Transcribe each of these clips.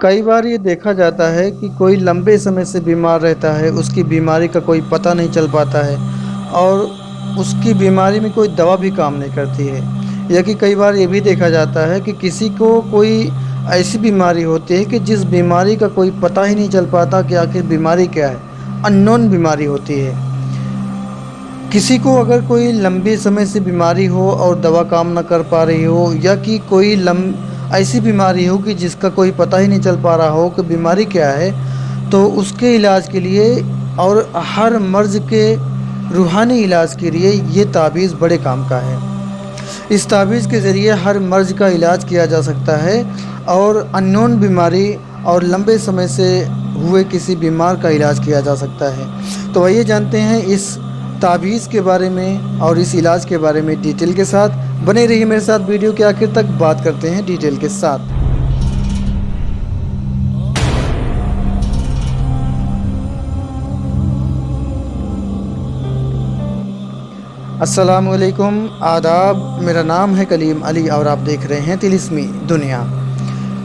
कई बार ये देखा जाता है कि कोई लंबे समय से बीमार रहता है, उसकी बीमारी का कोई पता नहीं चल पाता है और उसकी बीमारी में कोई दवा भी काम नहीं करती है। या कि कई बार ये भी देखा जाता है कि किसी को कोई ऐसी बीमारी होती है कि जिस बीमारी का कोई पता ही नहीं चल पाता कि आखिर बीमारी क्या है, अननोन बीमारी होती है। किसी को अगर कोई लंबे समय से बीमारी हो और दवा काम ना कर पा रही हो, या कि कोई ऐसी बीमारी हो कि जिसका कोई पता ही नहीं चल पा रहा हो कि बीमारी क्या है, तो उसके इलाज के लिए और हर मर्ज़ के रूहानी इलाज के लिए ये ताबीज़ बड़े काम का है। इस ताबीज़ के ज़रिए हर मर्ज़ का इलाज किया जा सकता है और अननोन बीमारी और लंबे समय से हुए किसी बीमार का इलाज किया जा सकता है। तो आइए जानते हैं इस ताबीज़ के बारे में और इस इलाज के बारे में डिटेल के साथ। बने रहिए मेरे साथ, वीडियो के आखिर तक बात करते हैं डिटेल के साथ। अस्सलामुअलैकुम, आदाब। मेरा नाम है कलीम अली और आप देख रहे हैं तिलिस्मी दुनिया।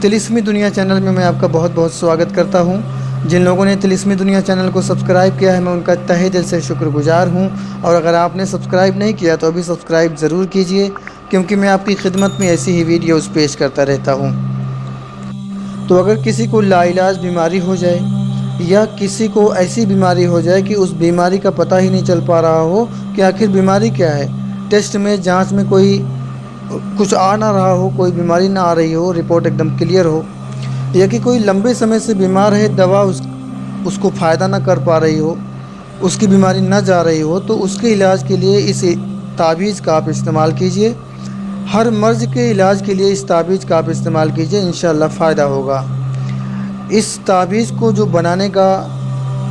तिलिस्मी दुनिया चैनल में मैं आपका बहुत बहुत स्वागत करता हूं। जिन लोगों ने तिलिस्मी दुनिया चैनल को सब्सक्राइब किया है, मैं उनका तहे दिल से शुक्रगुजार हूं। और अगर आपने सब्सक्राइब नहीं किया तो अभी सब्सक्राइब ज़रूर कीजिए, क्योंकि मैं आपकी खिदमत में ऐसी ही वीडियोज़ पेश करता रहता हूँ। तो अगर किसी को लाइलाज बीमारी हो जाए या किसी को ऐसी बीमारी हो जाए कि उस बीमारी का पता ही नहीं चल पा रहा हो कि आखिर बीमारी क्या है, टेस्ट में जांच में कोई कुछ आ ना रहा हो, कोई बीमारी ना आ रही हो, रिपोर्ट एकदम क्लियर हो, या कि कोई लंबे समय से बीमार है, दवा उसको फ़ायदा ना कर पा रही हो, उसकी बीमारी ना जा रही हो, तो उसके इलाज के लिए इस ताबीज़ का आप इस्तेमाल कीजिए। हर मर्ज़ के इलाज के लिए इस ताबीज़ का आप इस्तेमाल कीजिए, इंशाअल्लाह फ़ायदा होगा। इस ताबीज़ को जो बनाने का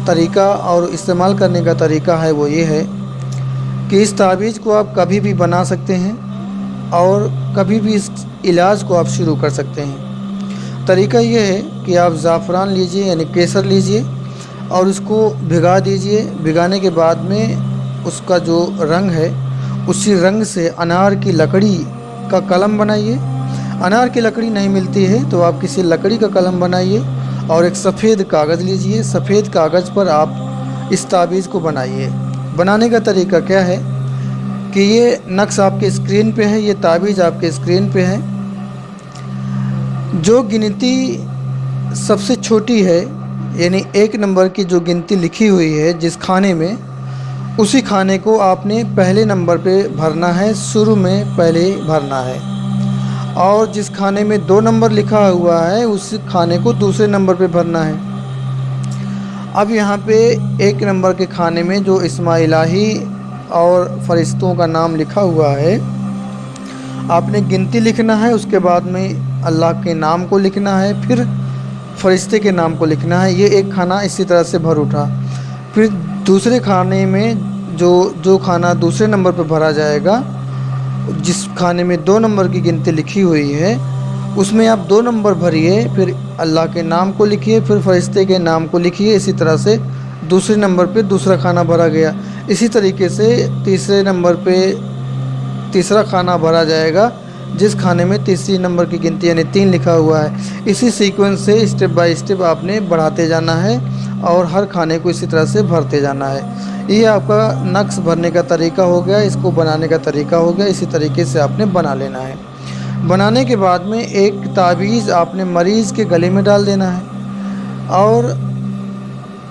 तरीका और इस्तेमाल करने का तरीका है वो ये है कि इस ताबीज़ को आप कभी भी बना सकते हैं और कभी भी इस इलाज को आप शुरू कर सकते हैं। तरीका ये है कि आप ज़ाफ़रान लीजिए, यानी केसर लीजिए, और उसको भिगा दीजिए। भिगाने के बाद में उसका जो रंग है, उसी रंग से अनार की लकड़ी का कलम बनाइए। अनार की लकड़ी नहीं मिलती है तो आप किसी लकड़ी का कलम बनाइए और एक सफ़ेद कागज़ लीजिए। सफ़ेद कागज़ पर आप इस ताबीज़ को बनाइए। बनाने का तरीका क्या है कि ये नक्श आपके स्क्रीन पे है, ये ताबीज़ आपके स्क्रीन पे है। जो गिनती सबसे छोटी है, यानी 1 नंबर की जो गिनती लिखी हुई है जिस खाने में, उसी खाने को आपने पहले नंबर पे भरना है, शुरू में पहले ही भरना है। और जिस खाने में 2 नंबर लिखा हुआ है, उस खाने को दूसरे नंबर पे भरना है। अब यहाँ पे 1 नंबर के खाने में जो इस्मा इलाही और फ़रिश्तों का नाम लिखा हुआ है, आपने गिनती लिखना है, उसके बाद में अल्लाह के नाम को लिखना है, फिर फ़रिश्ते के नाम को लिखना है। ये एक खाना इसी तरह से भर उठा। फिर दूसरे खाने में जो खाना दूसरे नंबर पर भरा जाएगा, जिस खाने में 2 नंबर की गिनती लिखी हुई है, उसमें आप 2 नंबर भरिए, फिर अल्लाह के नाम को लिखिए, फिर फ़रिश्ते के नाम को लिखिए। इसी तरह से दूसरे नंबर पे दूसरा खाना भरा गया। इसी तरीके से तीसरे नंबर पे तीसरा खाना भरा जाएगा, जिस खाने में तीसरी नंबर की गिनती यानी 3 लिखा हुआ है। इसी सीक्वेंस से स्टेप बाय स्टेप आपने बढ़ाते जाना है और हर खाने को इसी तरह से भरते जाना है। ये आपका नक्श भरने का तरीका हो गया, इसको बनाने का तरीका हो गया। इसी तरीके से आपने बना लेना है। बनाने के बाद में एक ताबीज़ आपने मरीज़ के गले में डाल देना है, और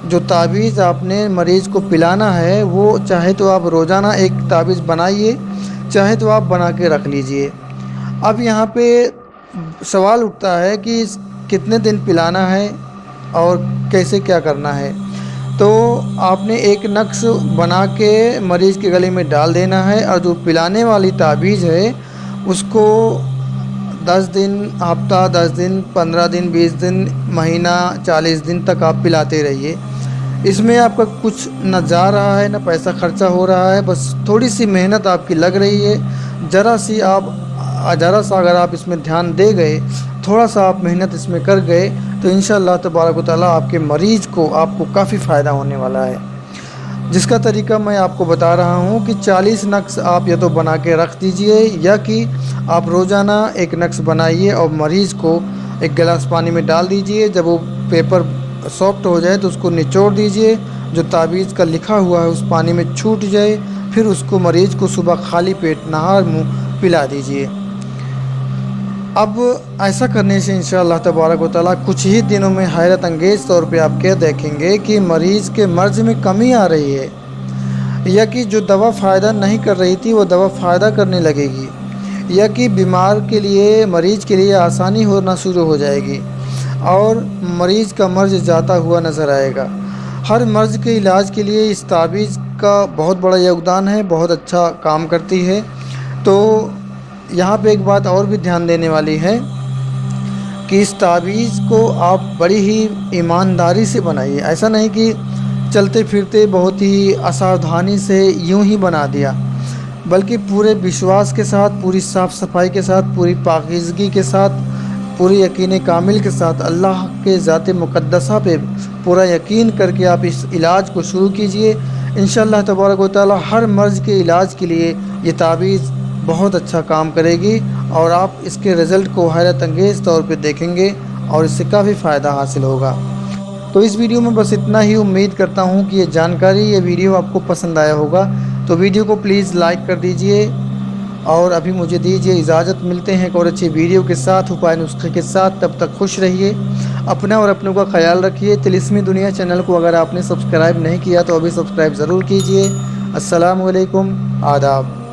जो ताबीज़ आपने मरीज़ को पिलाना है, वो चाहे तो आप रोज़ाना एक ताबीज़ बनाइए, चाहे तो आप बना के रख लीजिए। अब यहाँ पे सवाल उठता है कि कितने दिन पिलाना है और कैसे क्या करना है। तो आपने एक नक्श बना के मरीज़ के गले में डाल देना है, और जो पिलाने वाली ताबीज़ है उसको 10 दिन, हफ्ता, 10 दिन, 15 दिन, 20 दिन, महीना, 40 दिन तक आप पिलाते रहिए। इसमें आपका कुछ न जा रहा है, न पैसा खर्चा हो रहा है, बस थोड़ी सी मेहनत आपकी लग रही है। ज़रा सा अगर आप इसमें ध्यान दे गए, थोड़ा सा आप मेहनत इसमें कर गए, तो इंशाअल्लाह तबारक व तआला आपके मरीज़ को आपको काफ़ी फ़ायदा होने वाला है। जिसका तरीका मैं आपको बता रहा हूँ कि 40 नक्श आप या तो बना के रख दीजिए, या कि आप रोज़ाना एक नक्श बनाइए और मरीज़ को एक गिलास पानी में डाल दीजिए। जब वो पेपर सॉफ्ट हो जाए तो उसको निचोड़ दीजिए, जो तावीज़ का लिखा हुआ है उस पानी में छूट जाए। फिर उसको मरीज़ को सुबह खाली पेट नहा मुँह पिला दीजिए। अब ऐसा करने से इंशाअल्लाह तबारक व तआला कुछ ही दिनों में हैरत अंगेज़ तौर पे आप क्या देखेंगे कि मरीज़ के मर्ज़ में कमी आ रही है, या कि जो दवा फ़ायदा नहीं कर रही थी वो दवा फ़ायदा करने लगेगी, या कि बीमार के लिए मरीज़ के लिए आसानी होना शुरू हो जाएगी और मरीज़ का मर्ज़ जाता हुआ नज़र आएगा। हर मर्ज़ के इलाज के लिए इस तावीज़ का बहुत बड़ा योगदान है, बहुत अच्छा काम करती है। तो यहाँ पे एक बात और भी ध्यान देने वाली है कि इस तावीज़ को आप बड़ी ही ईमानदारी से बनाइए। ऐसा नहीं कि चलते फिरते बहुत ही असावधानी से यूं ही बना दिया, बल्कि पूरे विश्वास के साथ, पूरी साफ़ सफाई के साथ, पूरी पाकीज़गी के साथ, पूरी यकीन कामिल के साथ अल्लाह के ज़ात मुक़द्दसा पे पूरा यकीन करके आप इस इलाज को शुरू कीजिए। इंशाअल्लाह तबारक व तआला हर मर्ज़ के इलाज के लिए ये तावीज़ बहुत अच्छा काम करेगी और आप इसके रिज़ल्ट को हैरत अंगेज़ तौर पे देखेंगे और इससे काफ़ी फ़ायदा हासिल होगा। तो इस वीडियो में बस इतना ही। उम्मीद करता हूँ कि ये जानकारी, ये वीडियो आपको पसंद आया होगा। तो वीडियो को प्लीज़ लाइक कर दीजिए और अभी मुझे दीजिए इजाज़त। मिलते हैं एक और अच्छी वीडियो के साथ, उपाय नुस्खे के साथ। तब तक खुश रहिए, अपना और अपनों का ख्याल रखिए। तिलिस्मी दुनिया चैनल को अगर आपने सब्सक्राइब नहीं किया तो अभी सब्सक्राइब ज़रूर कीजिए। अस्सलामु अलैकुम, आदाब।